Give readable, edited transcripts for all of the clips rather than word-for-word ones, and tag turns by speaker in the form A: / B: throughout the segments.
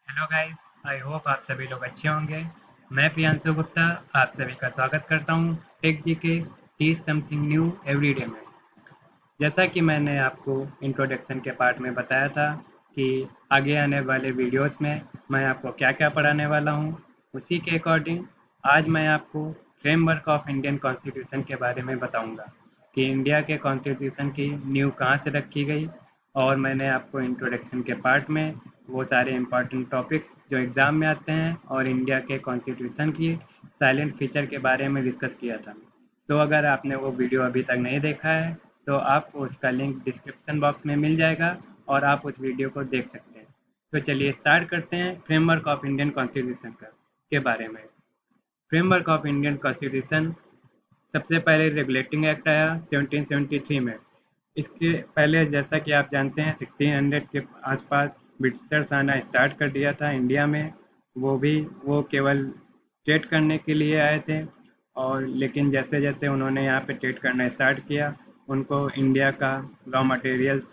A: Hello guys, I hope आप सभी लोग अच्छे होंगे। मैं प्रियांशु गुप्ता आप सभी का स्वागत करता हूँ टेक जी के टीच समथिंग न्यू एवरीडे में। जैसा कि मैंने आपको इंट्रोडक्शन के पार्ट में बताया था कि आगे आने वाले वीडियोस में मैं आपको क्या-क्या पढ़ाने वाला हूँ, उसी के अकॉर्डिंग आज मैं आपको फ्रेमवर्क ऑफ इंडियन कॉन्स्टिट्यूशन के बारे में बताऊंगा कि इंडिया के कॉन्स्टिट्यूशन की नींव कहाँ से रखी गई। और मैंने आपको इंट्रोडक्शन के पार्ट में वो सारे इम्पोर्टेंट टॉपिक्स जो एग्ज़ाम में आते हैं और इंडिया के कॉन्स्टिट्यूशन की साइलेंट फीचर के बारे में डिस्कस किया था। तो अगर आपने वो वीडियो अभी तक नहीं देखा है तो आपको उसका लिंक डिस्क्रिप्शन बॉक्स में मिल जाएगा और आप उस वीडियो को देख सकते हैं। तो चलिए स्टार्ट करते हैं फ्रेमवर्क ऑफ इंडियन कॉन्स्टिट्यूशन का के बारे में। फ्रेमवर्क ऑफ इंडियन कॉन्स्टिट्यूशन सबसे पहले रेगुलेटिंग एक्ट आया 1773 में। इसके पहले जैसा कि आप जानते हैं 1600 के आसपास ब्रिटिशर्स आना स्टार्ट कर दिया था इंडिया में। वो केवल ट्रेड करने के लिए आए थे। और लेकिन जैसे जैसे उन्होंने यहाँ पे ट्रेड करना स्टार्ट किया उनको इंडिया का रॉ मटेरियल्स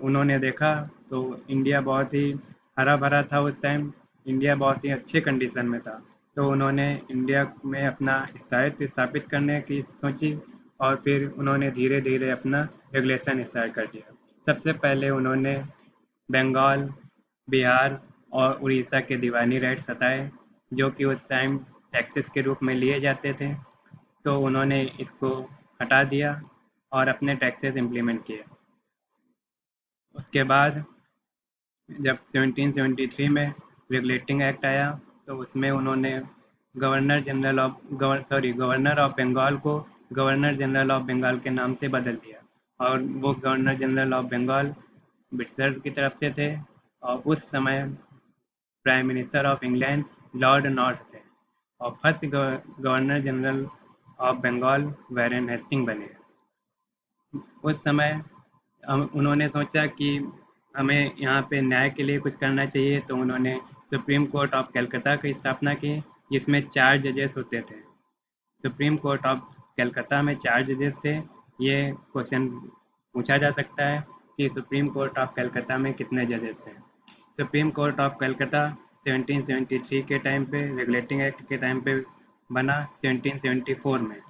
A: उन्होंने देखा। तो इंडिया बहुत ही हरा भरा था उस टाइम। इंडिया बहुत ही अच्छे कंडीशन में था। तो उन्होंने इंडिया में अपना स्थायित्व स्थापित करने की सोची और फिर उन्होंने धीरे धीरे अपना रेगुलेशन स्टार्ट कर दिया। सबसे पहले उन्होंने बंगाल, बिहार और उड़ीसा के दीवानी राइट्स हटाए जो कि उस टाइम टैक्सेस के रूप में लिए जाते थे। तो उन्होंने इसको हटा दिया और अपने टैक्सेस इम्प्लीमेंट किए। उसके बाद जब 1773 में रेगुलेटिंग एक्ट आया तो उसमें उन्होंने गवर्नर ऑफ बंगाल को गवर्नर जनरल ऑफ बंगाल के नाम से बदल दिया। और वो governor general of Bengal Britishers की तरफ से थे। और उस समय prime minister of England Lord North थे। और first governor general of Bengal Warren Hasting बने। उस समय उन्होंने सोचा कि हमें यहाँ पे न्याय के लिए कुछ करना चाहिए। तो उन्होंने सुप्रीम कोर्ट ऑफ कलकत्ता की स्थापना की जिसमें 4 जजेस होते थे। सुप्रीम कोर्ट ऑफ कलकत्ता में 4 जजेस थे। ये क्वेश्चन पूछा जा सकता है कि सुप्रीम कोर्ट ऑफ कलकत्ता में कितने जजेस थे। सुप्रीम कोर्ट ऑफ कलकत्ता 1773 के टाइम पे रेगुलेटिंग एक्ट के टाइम पे बना 1774 में।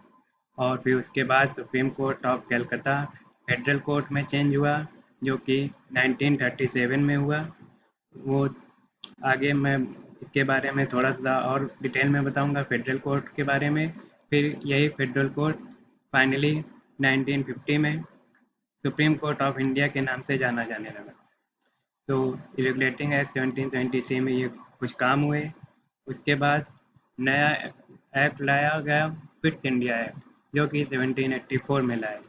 A: और फिर उसके बाद supreme court of Calcutta federal court में चेंज हुआ जो कि 1937 में हुआ। वो आगे मैं इसके बारे में थोड़ा सा और डिटेल में बताऊंगा फेडरल कोर्ट के बारे में। फिर यही फेडरल कोर्ट फाइनली 1950 में सुप्रीम कोर्ट ऑफ इंडिया के नाम से जाना जाने लगा। तो रेगुलेटिंग एक्ट 1773 में ये कुछ काम हुए। उसके बाद नया एक्ट लाया गया फिट्स इंडिया एक्ट जो कि 1784 में लाए।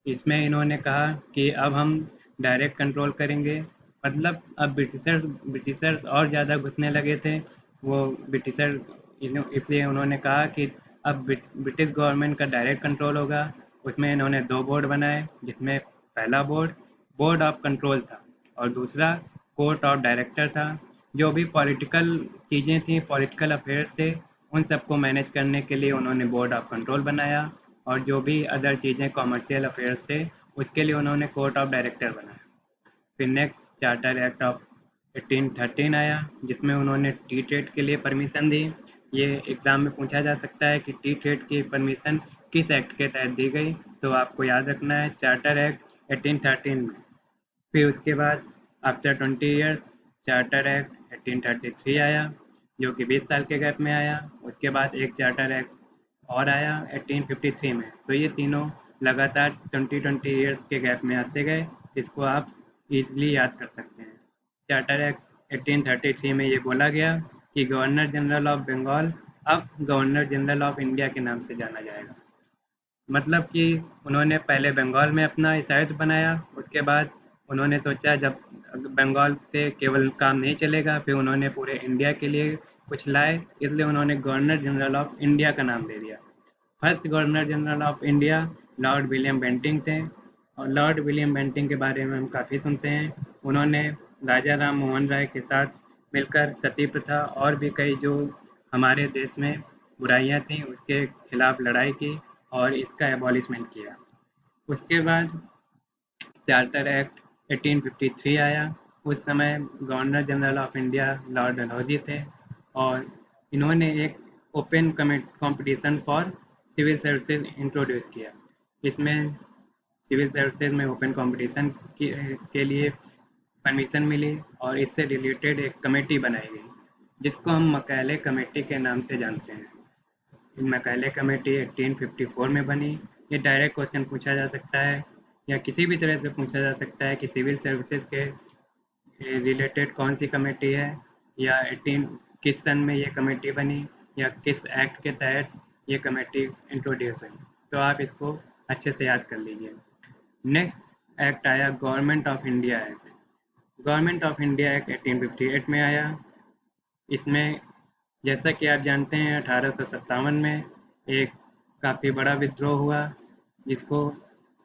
A: इसमें इन्होंने कहा कि अब हम डायरेक्ट कंट्रोल करेंगे। मतलब अब ब्रिटिशर्स और ज़्यादा घुसने लगे थे। वो ब्रिटिशर इसलिए उन्होंने कहा कि अब ब्रिटिश गवर्नमेंट का डायरेक्ट कंट्रोल होगा। उसमें इन्होंने 2 बोर्ड बनाए जिसमें पहला बोर्ड बोर्ड ऑफ कंट्रोल था और दूसरा कोर्ट ऑफ डायरेक्टर था। जो भी पॉलिटिकल चीज़ें थी पॉलिटिकल अफेयर्स थे उन सबको मैनेज करने के लिए उन्होंने बोर्ड ऑफ कंट्रोल बनाया। और जो भी अदर चीज़ें कॉमर्शियल अफेयर्स थे उसके लिए उन्होंने कोर्ट ऑफ डायरेक्टर बनाया। फिर नेक्स्ट चार्टर एक्ट ऑफ 1813 आया जिसमें उन्होंने टी ट्रेड के लिए परमिशन दी। ये एग्ज़ाम में पूछा जा सकता है कि टी ट्रेड की परमिशन किस एक्ट के तहत दी गई। तो आपको याद रखना है चार्टर एक्ट 1813 में। फिर उसके बाद आफ्टर 20 ईयर्स चार्टर एक्ट 1833 आया जो कि 20 साल के गैप में आया। उसके बाद एक चार्टर एक्ट और आया 1853 में। तो ये तीनों लगातार 20-20 ईयर्स के गैप में आते गए जिसको आप इजीली याद कर सकते हैं। चार्टर एक्ट 1833 में ये बोला गया कि गवर्नर जनरल ऑफ बंगाल अब गवर्नर जनरल ऑफ इंडिया के नाम से जाना जाएगा। मतलब कि उन्होंने पहले बंगाल में अपना इसायत बनाया। उसके बाद उन्होंने सोचा जब बंगाल से केवल काम नहीं चलेगा फिर उन्होंने पूरे इंडिया के लिए कुछ लाए इसलिए उन्होंने गवर्नर जनरल ऑफ इंडिया का नाम दे दिया। First governor general of India Lord William Bentinck थे। और लॉर्ड विलियम बेंटिंग के बारे में हम काफ़ी सुनते हैं। उन्होंने राजा राम मोहन राय के साथ मिलकर सती प्रथा और भी कई जो हमारे देश में बुराइयां थीं उसके खिलाफ लड़ाई की और इसका एबॉलिशमेंट किया। उसके बाद चार्टर एक्ट 1853 आया उस समय governor general of India Lord Dalhousie थे और इन्होंने एक open competition for civil services introduce किया। इसमें सिविल सर्विसेज में ओपन कंपटीशन के लिए परमिशन मिली और इससे रिलेटेड एक कमेटी बनाई गई जिसको हम मकैले कमेटी के नाम से जानते हैं। मकैले कमेटी 1854 में बनी। ये डायरेक्ट क्वेश्चन पूछा जा सकता है या किसी भी तरह से पूछा जा सकता है कि सिविल सर्विसेज के रिलेटेड कौन सी कमेटी है या 18 किस सन में ये कमेटी बनी या किस एक्ट के तहत ये कमेटी इंट्रोड्यूस हुई। तो आप इसको अच्छे से याद कर लीजिए। नेक्स्ट एक्ट आया government of India act. Government of India act 1858 में आया। इसमें जैसा कि आप जानते हैं 1857 में एक काफ़ी बड़ा विद्रोह हुआ जिसको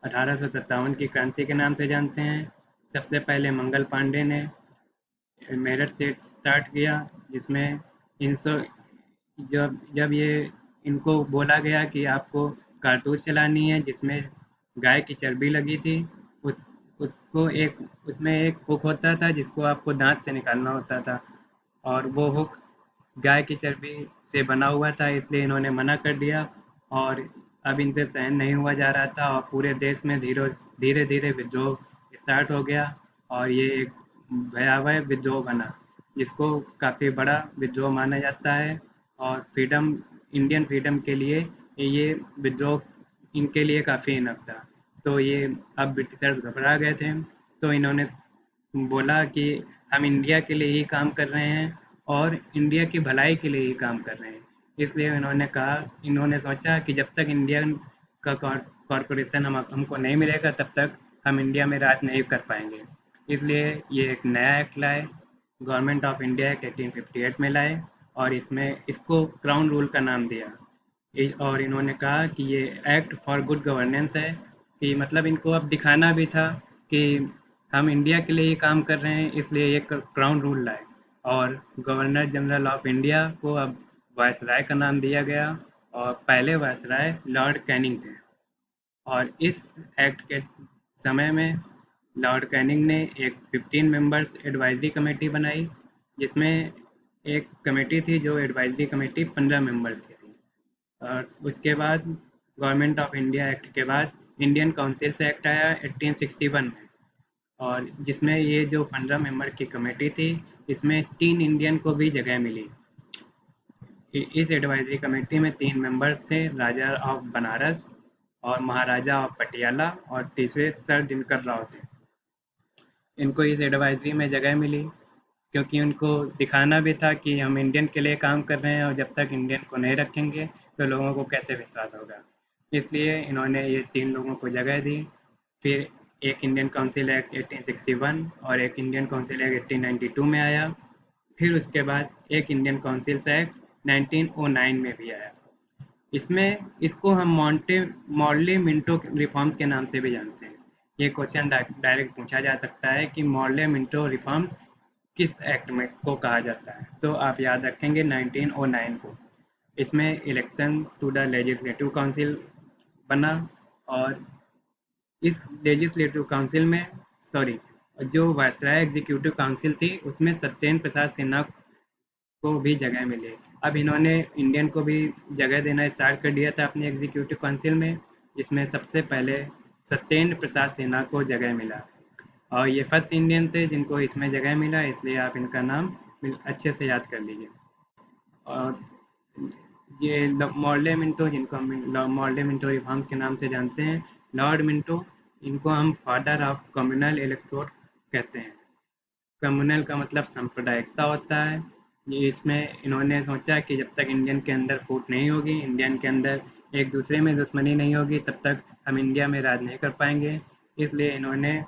A: 1857 की क्रांति के नाम से जानते हैं। सबसे पहले मंगल पांडे ने मेरठ से स्टार्ट किया जिसमें इन जब जब ये इनको बोला गया कि आपको कारतूस चलानी है जिसमें गाय की चर्बी लगी थी। उस उसको एक उसमें एक हुक होता था जिसको आपको दांत से निकालना होता था और वो हुक गाय की चर्बी से बना हुआ था, इसलिए इन्होंने मना कर दिया और अब इनसे सहन नहीं हुआ जा रहा था और पूरे देश में धीरे धीरे विद्रोह स्टार्ट हो गया और ये एक भयावह विद्रोह बना जिसको काफ़ी बड़ा विद्रोह माना जाता है और इंडियन फ्रीडम के लिए ये विद्रोह इनके लिए काफ़ी इनफ था। तो ये अब ब्रिटिशर्स घबरा गए थे तो इन्होंने बोला कि हम इंडिया के लिए ही काम कर रहे हैं और इंडिया की भलाई के लिए ही काम कर रहे हैं। इसलिए इन्होंने सोचा कि जब तक इंडियन का कॉरपोरेशन हमको नहीं मिलेगा तब तक हम इंडिया में राज नहीं कर पाएंगे। इसलिए ये एक नया एक्ट लाए, गवर्नमेंट ऑफ इंडिया एक्ट 1858 में लाए और इसमें इसको क्राउन रूल का नाम दिया। और इन्होंने कहा कि ये एक्ट फॉर गुड गवर्नेंस है कि मतलब इनको अब दिखाना भी था कि हम इंडिया के लिए ही काम कर रहे हैं, इसलिए ये क्राउन रूल लाए और गवर्नर जनरल ऑफ इंडिया को अब वायसराय का नाम दिया गया और पहले वायसराय लॉर्ड कैनिंग थे। और इस एक्ट के समय में लॉर्ड कैनिंग ने एक 15 मेंबर्स एडवाइजरी कमेटी बनाई जिसमें एक कमेटी थी जो एडवाइजरी कमेटी 15 मेंबर्स की थी। और उसके बाद गवर्नमेंट ऑफ इंडिया एक्ट के बाद इंडियन काउंसिल से एक्ट आया 1861 में और जिसमें ये जो 15 मेंबर की कमेटी थी इसमें 3 इंडियन को भी जगह मिली। इस एडवाइजरी कमेटी में 3 मेंबर्स थे, राजा ऑफ बनारस और महाराजा ऑफ पटियाला और तीसरे सर दिनकर राव थे। इनको इस एडवाइजरी में जगह मिली क्योंकि उनको दिखाना भी था कि हम इंडियन के लिए काम कर रहे हैं और जब तक इंडियन को नहीं रखेंगे तो लोगों को कैसे विश्वास होगा। इसलिए इन्होंने ये 3 लोगों को जगह दी। फिर एक इंडियन काउंसिल एक्ट 1861 और एक इंडियन काउंसिल एक्ट 1892 में आया। फिर उसके बाद एक इंडियन काउंसिल एक्ट 1909 में भी आया। इसमें इसको हम मॉर्ले मिंटो रिफॉर्म्स के नाम से भी जानते हैं। ये क्वेश्चन डायरेक्ट पूछा जा सकता है कि मॉर्ले मिंटो रिफॉर्म्स किस एक्ट में को कहा जाता है, तो आप याद रखेंगे 1909 को। इसमें election to the legislative council बना और इस लेजिस्लेटिव काउंसिल में जो वायसराय एग्जीक्यूटिव काउंसिल थी उसमें सत्येंद्र प्रसाद सिन्हा को भी जगह मिली। अब इन्होंने इंडियन को भी जगह देना स्टार्ट कर दिया था अपनी एग्जीक्यूटिव काउंसिल में जिसमें सबसे पहले सत्येंद्र प्रसाद सिन्हा को जगह मिला और ये फर्स्ट इंडियन थे जिनको इसमें जगह मिला, इसलिए आप इनका नाम अच्छे से याद कर लीजिए। और ये मॉर्ले मिंटो जिनको हम मॉर्ले मिंटो रिफॉर्म्स के नाम से जानते हैं, लॉर्ड मिंटो, इनको हम फादर ऑफ कम्युनल इलेक्टोरेट कहते हैं। कम्युनल का मतलब सांप्रदायिकता होता है। ये इसमें इन्होंने सोचा कि जब तक इंडियन के अंदर फूट नहीं होगी, इंडियन के अंदर एक दूसरे में दुश्मनी नहीं होगी, तब तक हम इंडिया में राज नहीं कर पाएंगे। इसलिए इन्होंने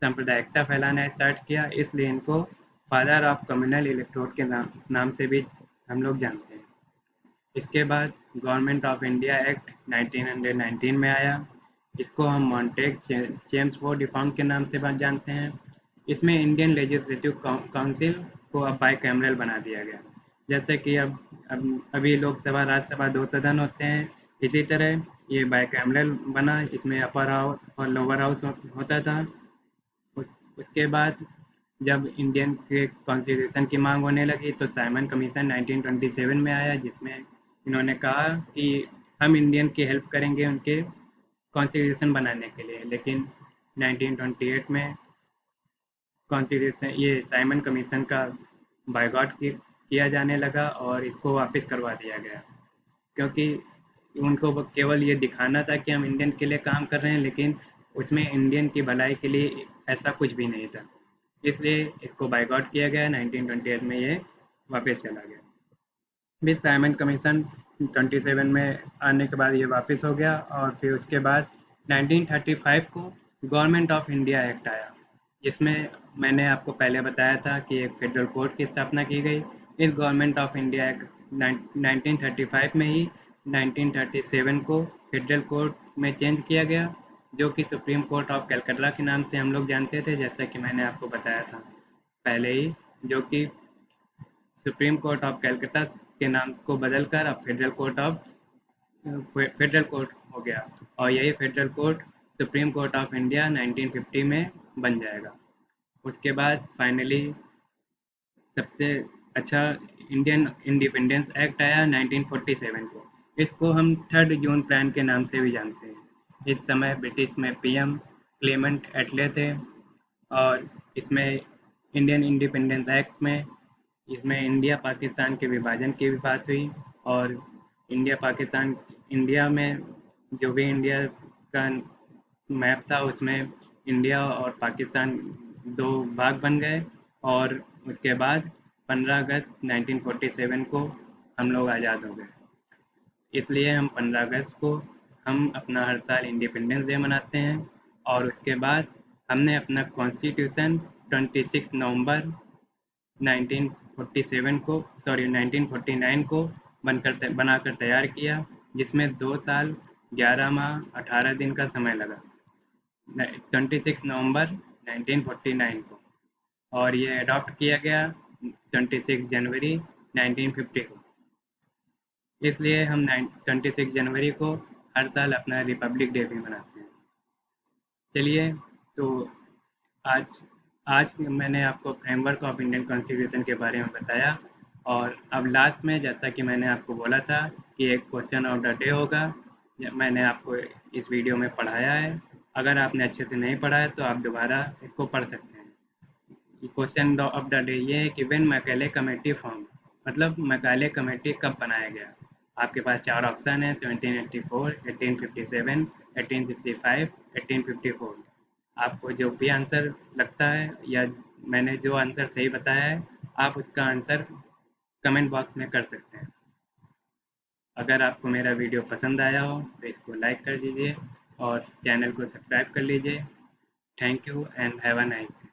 A: सांप्रदायिकता फैलाना स्टार्ट किया, इसलिए इनको फादर ऑफ कम्युनल इलेक्टोरेट के नाम से भी हम लोग जानते हैं। इसके बाद गवर्नमेंट ऑफ इंडिया एक्ट 1919 में आया। इसको हम मॉन्टेग चेम्सफोर्ड रिफॉर्म के नाम से जानते हैं। इसमें इंडियन लेजिस्लेटिव काउंसिल को अब बाई कैमरल बना दिया गया। जैसे कि अब अभी लोकसभा राज्यसभा 2 सदन होते हैं, इसी तरह ये बाई कैमरल बना। इसमें अपर हाउस और लोअर हाउस होता था। उसके बाद जब इंडियन के कॉन्स्टिट्यूशन की मांग होने लगी तो साइमन कमीशन 1927 में आया, जिसमें इन्होंने कहा कि हम इंडियन की हेल्प करेंगे उनके कॉन्स्टिट्यूशन बनाने के लिए। लेकिन 1928 में कॉन्स्टिट्यूशन ये साइमन कमीशन का बायकॉट किया जाने लगा और इसको वापस करवा दिया गया, क्योंकि उनको वो केवल ये दिखाना था कि हम इंडियन के लिए काम कर रहे हैं, लेकिन उसमें इंडियन की भलाई के लिए ऐसा कुछ भी नहीं था। इसलिए इसको बायकॉट किया गया। 1928 में ये वापस चला गया। फिर साइमन कमीशन 27 में आने के बाद ये वापस हो गया और फिर उसके बाद 1935 को गवर्नमेंट ऑफ इंडिया एक्ट आया, जिसमें मैंने आपको पहले बताया था कि एक फेडरल कोर्ट की स्थापना की गई। इस गवर्नमेंट ऑफ इंडिया एक्ट 1935 में ही 1937 को फेडरल कोर्ट में चेंज किया गया, जो कि सुप्रीम कोर्ट ऑफ कैलकाटा के नाम से हम लोग जानते थे, जैसा कि मैंने आपको बताया था पहले ही, जो कि सुप्रीम कोर्ट ऑफ कैलकाटा के नाम को बदलकर अब फेडरल कोर्ट हो गया। और यही federal court supreme court of India 1950 में बन जाएगा। उसके बाद फाइनली सबसे अच्छा इंडियन इंडिपेंडेंस एक्ट आया 1947 को। इसको हम 3 जून प्लान के नाम से भी जानते हैं। इस समय ब्रिटिश में पीएम क्लेमेंट एटले थे और इसमें इंडियन इंडिपेंडेंस एक्ट में इसमें इंडिया पाकिस्तान के विभाजन की भी बात हुई। और इंडिया पाकिस्तान इंडिया में जो भी इंडिया का मैप था उसमें इंडिया और पाकिस्तान दो भाग बन गए। और उसके बाद 15 अगस्त 1947 को हम लोग आज़ाद हो गए। इसलिए हम 15 अगस्त को हम अपना हर साल इंडिपेंडेंस डे मनाते हैं। और उसके बाद हमने अपना कॉन्स्टिट्यूशन 26 नवंबर 1947 को 1949 को बनाकर तैयार किया, जिसमें 2 साल 11 माह 18 दिन का समय लगा 26 नवंबर 1949 को। और ये अडॉप्ट किया गया 26 जनवरी 1950 को। इसलिए हम 26 जनवरी को हर साल अपना रिपब्लिक डे भी मनाते हैं। चलिए, तो आज आज मैंने आपको फ्रेमवर्क ऑफ इंडियन कॉन्स्टिट्यूशन के बारे में बताया। और अब लास्ट में, जैसा कि मैंने आपको बोला था कि एक क्वेश्चन ऑफ द डे होगा, मैंने आपको इस वीडियो में पढ़ाया है। अगर आपने अच्छे से नहीं पढ़ा है तो आप दोबारा इसको पढ़ सकते हैं। क्वेश्चन ऑफ द डे ये है कि व्हेन मैकाले कमेटी फॉर्म, मतलब मैकाले कमेटी कब बनाया गया। आपके पास 4 ऑप्शन है: 1784, 1857, 1865, 1854। आपको जो भी आंसर लगता है या मैंने जो आंसर सही बताया है, आप उसका आंसर कमेंट बॉक्स में कर सकते हैं। अगर आपको मेरा वीडियो पसंद आया हो तो इसको लाइक कर दीजिए और चैनल को सब्सक्राइब कर लीजिए। Thank you and have a nice day.